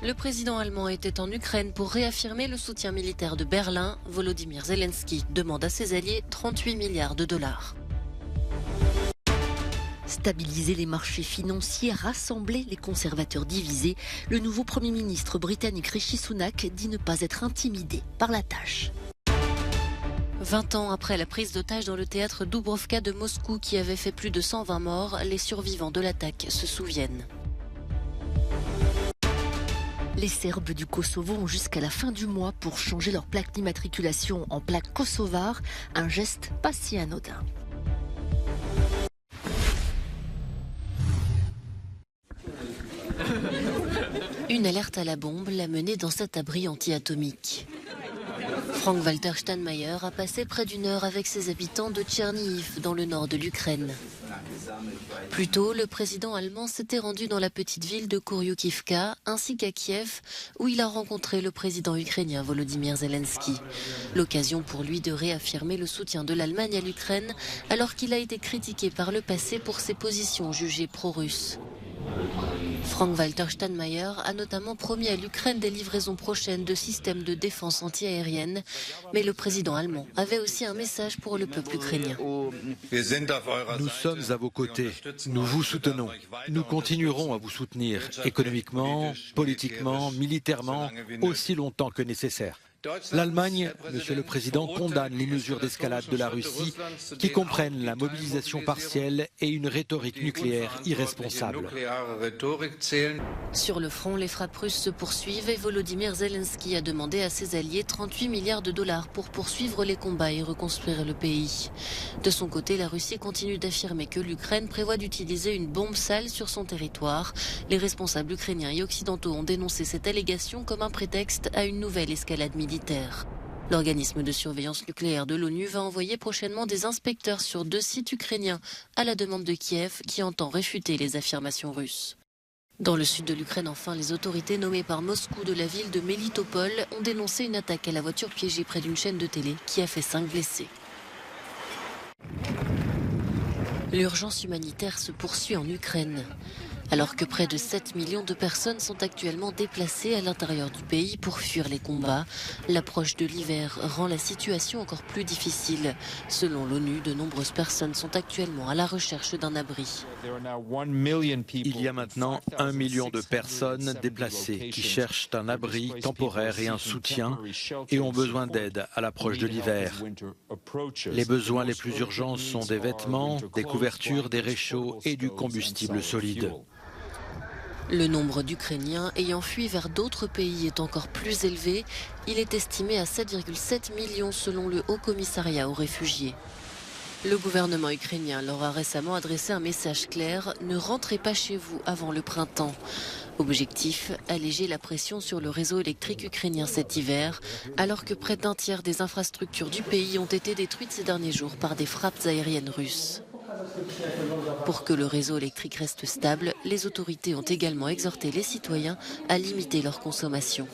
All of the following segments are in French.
Le président allemand était en Ukraine pour réaffirmer le soutien militaire de Berlin. Volodymyr Zelensky demande à ses alliés 38 milliards de dollars. Stabiliser les marchés financiers, rassembler les conservateurs divisés, le nouveau Premier ministre britannique Rishi Sunak dit ne pas être intimidé par la tâche. 20 ans après la prise d'otage dans le théâtre Dubrovka de Moscou qui avait fait plus de 120 morts, les survivants de l'attaque se souviennent. Les Serbes du Kosovo ont jusqu'à la fin du mois pour changer leur plaque d'immatriculation en plaque kosovare, un geste pas si anodin. Une alerte à la bombe l'a mené dans cet abri anti-atomique. Frank-Walter Steinmeier a passé près d'une heure avec ses habitants de Tchernihiv, dans le nord de l'Ukraine. Plus tôt, le président allemand s'était rendu dans la petite ville de Koryukivka, ainsi qu'à Kiev, où il a rencontré le président ukrainien Volodymyr Zelensky. L'occasion pour lui de réaffirmer le soutien de l'Allemagne à l'Ukraine, alors qu'il a été critiqué par le passé pour ses positions jugées pro-russes. Frank-Walter Steinmeier a notamment promis à l'Ukraine des livraisons prochaines de systèmes de défense antiaérienne, mais le président allemand avait aussi un message pour le peuple ukrainien. Nous sommes à vos côtés, nous vous soutenons, nous continuerons à vous soutenir économiquement, politiquement, militairement, aussi longtemps que nécessaire. L'Allemagne, Monsieur le Président, condamne les mesures d'escalade de la Russie qui comprennent la mobilisation partielle et une rhétorique nucléaire irresponsable. Sur le front, les frappes russes se poursuivent et Volodymyr Zelensky a demandé à ses alliés 38 milliards de dollars pour poursuivre les combats et reconstruire le pays. De son côté, la Russie continue d'affirmer que l'Ukraine prévoit d'utiliser une bombe sale sur son territoire. Les responsables ukrainiens et occidentaux ont dénoncé cette allégation comme un prétexte à une nouvelle escalade militaire. L'organisme de surveillance nucléaire de l'ONU va envoyer prochainement des inspecteurs sur 2 sites ukrainiens à la demande de Kiev qui entend réfuter les affirmations russes. Dans le sud de l'Ukraine, enfin, les autorités nommées par Moscou de la ville de Melitopol ont dénoncé une attaque à la voiture piégée près d'une chaîne de télé qui a fait 5 blessés. L'urgence humanitaire se poursuit en Ukraine. Alors que près de 7 millions de personnes sont actuellement déplacées à l'intérieur du pays pour fuir les combats, l'approche de l'hiver rend la situation encore plus difficile. Selon l'ONU, de nombreuses personnes sont actuellement à la recherche d'un abri. Il y a maintenant 1 million de personnes déplacées qui cherchent un abri temporaire et un soutien et ont besoin d'aide à l'approche de l'hiver. Les besoins les plus urgents sont des vêtements, des couvertures, des réchauds et du combustible solide. Le nombre d'Ukrainiens ayant fui vers d'autres pays est encore plus élevé. Il est estimé à 7,7 millions selon le Haut Commissariat aux réfugiés. Le gouvernement ukrainien leur a récemment adressé un message clair « Ne rentrez pas chez vous avant le printemps ». Objectif, alléger la pression sur le réseau électrique ukrainien cet hiver, alors que près d'un tiers des infrastructures du pays ont été détruites ces derniers jours par des frappes aériennes russes. Pour que le réseau électrique reste stable, les autorités ont également exhorté les citoyens à limiter leur consommation.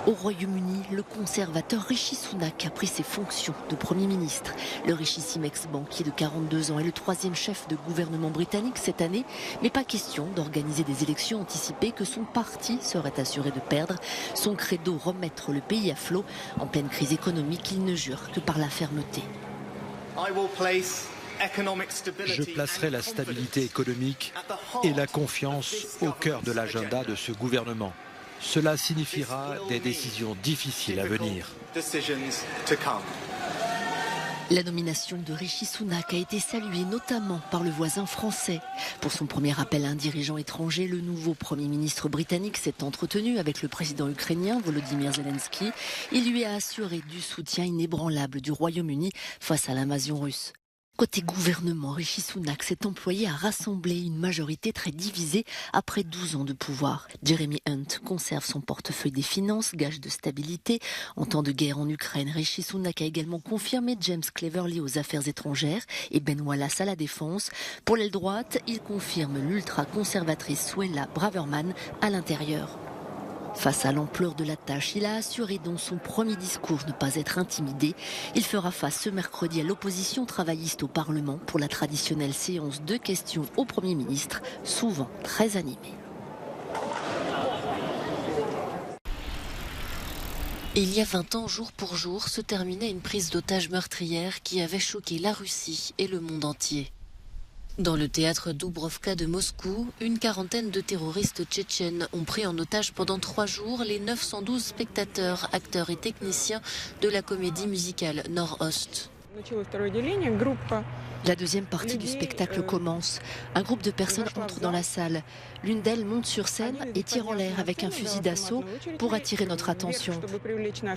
Au Royaume-Uni, le conservateur Rishi Sunak a pris ses fonctions de Premier ministre. Le richissime ex-banquier de 42 ans est le 3e chef de gouvernement britannique cette année, mais pas question d'organiser des élections anticipées que son parti serait assuré de perdre. Son credo, remettre le pays à flot. En pleine crise économique, il ne jure que par la fermeté. Je placerai la stabilité économique et la confiance au cœur de l'agenda de ce gouvernement. Cela signifiera des décisions difficiles à venir. La nomination de Rishi Sunak a été saluée notamment par le voisin français. Pour son premier appel à un dirigeant étranger, le nouveau Premier ministre britannique s'est entretenu avec le président ukrainien Volodymyr Zelensky. Il lui a assuré du soutien inébranlable du Royaume-Uni face à l'invasion russe. Côté gouvernement, Rishi Sunak s'est employé à rassembler une majorité très divisée après 12 ans de pouvoir. Jeremy Hunt conserve son portefeuille des finances, gage de stabilité. En temps de guerre en Ukraine, Rishi Sunak a également confirmé James Cleverly aux affaires étrangères et Ben Wallace à la défense. Pour l'aile droite, il confirme l'ultra-conservatrice Suella Braverman à l'intérieur. Face à l'ampleur de la tâche, il a assuré dans son premier discours ne pas être intimidé. Il fera face ce mercredi à l'opposition travailliste au Parlement pour la traditionnelle séance de questions au Premier ministre, souvent très animée. Il y a 20 ans, jour pour jour, se terminait une prise d'otage meurtrière qui avait choqué la Russie et le monde entier. Dans le théâtre Dubrovka de Moscou, une quarantaine de terroristes tchétchènes ont pris en otage pendant 3 jours les 912 spectateurs, acteurs et techniciens de la comédie musicale Nord-Ost. La deuxième partie du spectacle commence. Un groupe de personnes entre dans la salle. L'une d'elles monte sur scène et tire en l'air avec un fusil d'assaut pour attirer notre attention.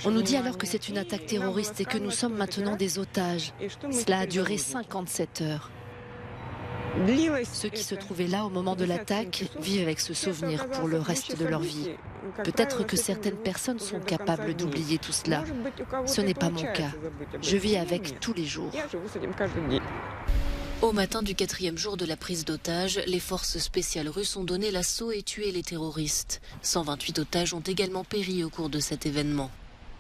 On nous dit alors que c'est une attaque terroriste et que nous sommes maintenant des otages. Cela a duré 57 heures. Ceux qui se trouvaient là au moment de l'attaque vivent avec ce souvenir pour le reste de leur vie. Peut-être que certaines personnes sont capables d'oublier tout cela. Ce n'est pas mon cas. Je vis avec tous les jours. Au matin du 4e jour de la prise d'otages, les forces spéciales russes ont donné l'assaut et tué les terroristes. 128 otages ont également péri au cours de cet événement.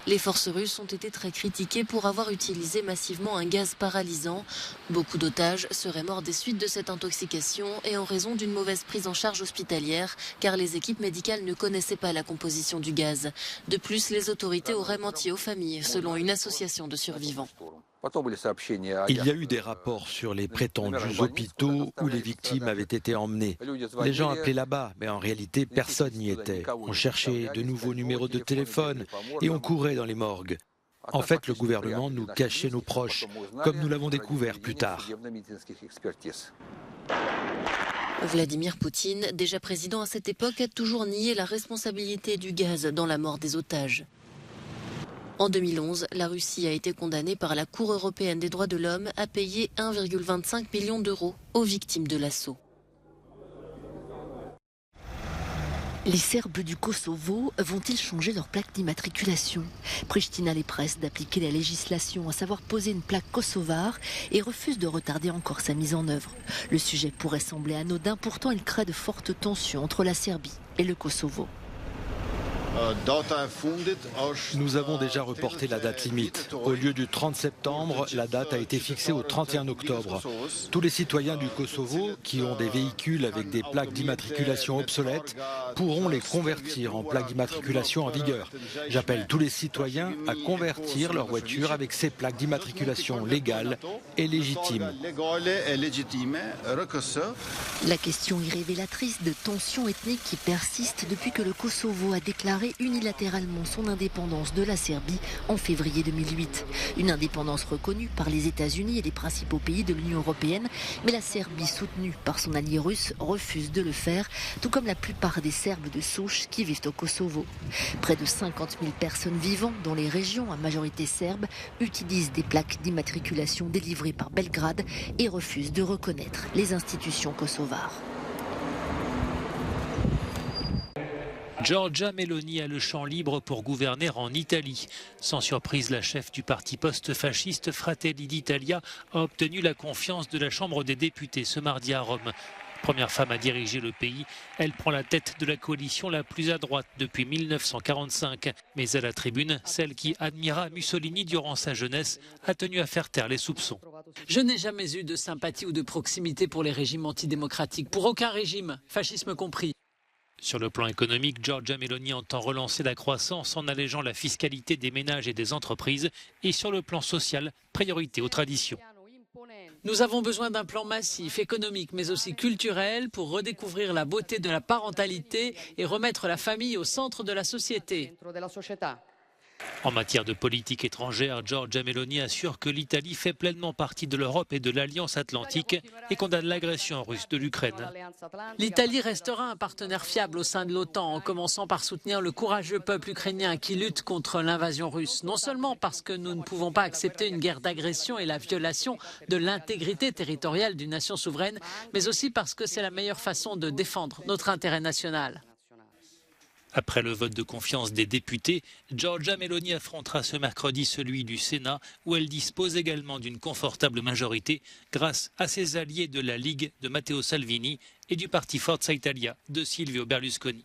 Les forces russes ont été très critiquées pour avoir utilisé massivement un gaz paralysant. Beaucoup d'otages seraient morts des suites de cette intoxication et en raison d'une mauvaise prise en charge hospitalière, car les équipes médicales ne connaissaient pas la composition du gaz. De plus, les autorités auraient menti aux familles, selon une association de survivants. Il y a eu des rapports sur les prétendus hôpitaux où les victimes avaient été emmenées. Les gens appelaient là-bas, mais en réalité, personne n'y était. On cherchait de nouveaux numéros de téléphone et on courait dans les morgues. En fait, le gouvernement nous cachait nos proches, comme nous l'avons découvert plus tard. Vladimir Poutine, déjà président à cette époque, a toujours nié la responsabilité du gaz dans la mort des otages. En 2011, la Russie a été condamnée par la Cour européenne des droits de l'homme à payer 1,25 million d'euros aux victimes de l'assaut. Les Serbes du Kosovo vont-ils changer leur plaque d'immatriculation? Pristina les presse d'appliquer la législation, à savoir poser une plaque kosovare, et refuse de retarder encore sa mise en œuvre. Le sujet pourrait sembler anodin, pourtant il crée de fortes tensions entre la Serbie et le Kosovo. Nous avons déjà reporté la date limite. Au lieu du 30 septembre, la date a été fixée au 31 octobre. Tous les citoyens du Kosovo qui ont des véhicules avec des plaques d'immatriculation obsolètes pourront les convertir en plaques d'immatriculation en vigueur. J'appelle tous les citoyens à convertir leur voiture avec ces plaques d'immatriculation légales et légitimes. La question est révélatrice de tensions ethniques qui persistent depuis que le Kosovo a déclaré unilatéralement son indépendance de la Serbie en février 2008. Une indépendance reconnue par les États-Unis et les principaux pays de l'Union européenne, mais la Serbie, soutenue par son allié russe, refuse de le faire, tout comme la plupart des Serbes de souche qui vivent au Kosovo. Près de 50 000 personnes vivant dans les régions à majorité serbe utilisent des plaques d'immatriculation délivrées par Belgrade et refusent de reconnaître les institutions kosovares. Giorgia Meloni a le champ libre pour gouverner en Italie. Sans surprise, la chef du parti post-fasciste Fratelli d'Italia a obtenu la confiance de la Chambre des députés ce mardi à Rome. Première femme à diriger le pays, elle prend la tête de la coalition la plus à droite depuis 1945. Mais à la tribune, celle qui admira Mussolini durant sa jeunesse a tenu à faire taire les soupçons. Je n'ai jamais eu de sympathie ou de proximité pour les régimes antidémocratiques, pour aucun régime, fascisme compris. Sur le plan économique, Giorgia Meloni entend relancer la croissance en allégeant la fiscalité des ménages et des entreprises. Et sur le plan social, priorité aux traditions. Nous avons besoin d'un plan massif, économique, mais aussi culturel, pour redécouvrir la beauté de la parentalité et remettre la famille au centre de la société. En matière de politique étrangère, Giorgia Meloni assure que l'Italie fait pleinement partie de l'Europe et de l'Alliance Atlantique et condamne l'agression russe de l'Ukraine. L'Italie restera un partenaire fiable au sein de l'OTAN, en commençant par soutenir le courageux peuple ukrainien qui lutte contre l'invasion russe. Non seulement parce que nous ne pouvons pas accepter une guerre d'agression et la violation de l'intégrité territoriale d'une nation souveraine, mais aussi parce que c'est la meilleure façon de défendre notre intérêt national. Après le vote de confiance des députés, Giorgia Meloni affrontera ce mercredi celui du Sénat, où elle dispose également d'une confortable majorité grâce à ses alliés de la Ligue de Matteo Salvini et du parti Forza Italia de Silvio Berlusconi.